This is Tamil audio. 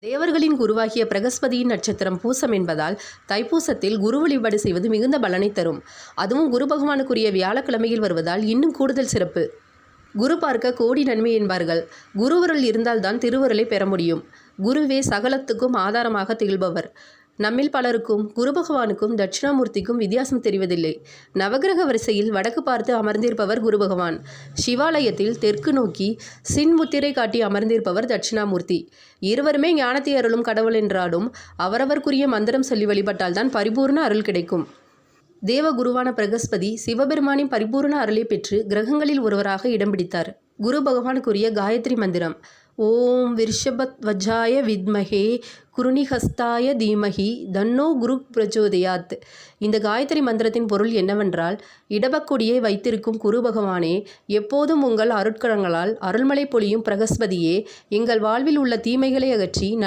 தேவர்களின் குருவாகிய பிரகஸ்பதியின் நட்சத்திரம் பூசம் என்பதால் தைப்பூசத்தில் குரு வழிபாடு செய்வது மிகுந்த பலனை தரும். அதுவும் குரு பகவானுக்குரிய வியாழக்கிழமையில் வருவதால் இன்னும் கூடுதல் சிறப்பு. குரு பார்க்க கோடி நன்மை என்பார்கள். குருவருள் இருந்தால்தான் திருவருளை பெற முடியும். குருவே சகலத்துக்கும் ஆதாரமாக திகழ்பவர். நம்மில் பலருக்கும் குரு பகவானுக்கும் தட்சிணாமூர்த்திக்கும் வித்தியாசம் தெரிவதில்லை. நவகிரக வரிசையில் வடக்கு பார்த்து அமர்ந்திருப்பவர் குரு பகவான். சிவாலயத்தில் தெற்கு நோக்கி சின்முத்திரை காட்டி அமர்ந்திருப்பவர் தட்சிணாமூர்த்தி. இருவருமே ஞானத்தை அருளும் கடவுள் என்றாலும் அவரவர்க்குரிய மந்திரம் சொல்லி வழிபட்டால்தான் பரிபூர்ண அருள் கிடைக்கும். தேவ குருவான பிரகஸ்பதி சிவபெருமானின் பரிபூர்ண அருளை பெற்று கிரகங்களில் ஒருவராக இடம் பிடித்தார். குரு பகவானுக்குரிய காயத்ரி மந்திரம் ஓம் விருஷபத்வஜாய வித்மஹே குருணிஹஸ்தாய தீமஹி தன்னோ குரு பிரச்சோதயாத். இந்த காயத்ரி மந்திரத்தின் பொருள் என்னவென்றால், இடபக்கொடியை வைத்திருக்கும் குரு பகவானே, எப்போதும் உங்கள் அருட்கரங்களால் அருள்மழை பொழியும் பிரகஸ்பதியே, எங்கள் வாழ்வில் உள்ள தீமைகளை அகற்றி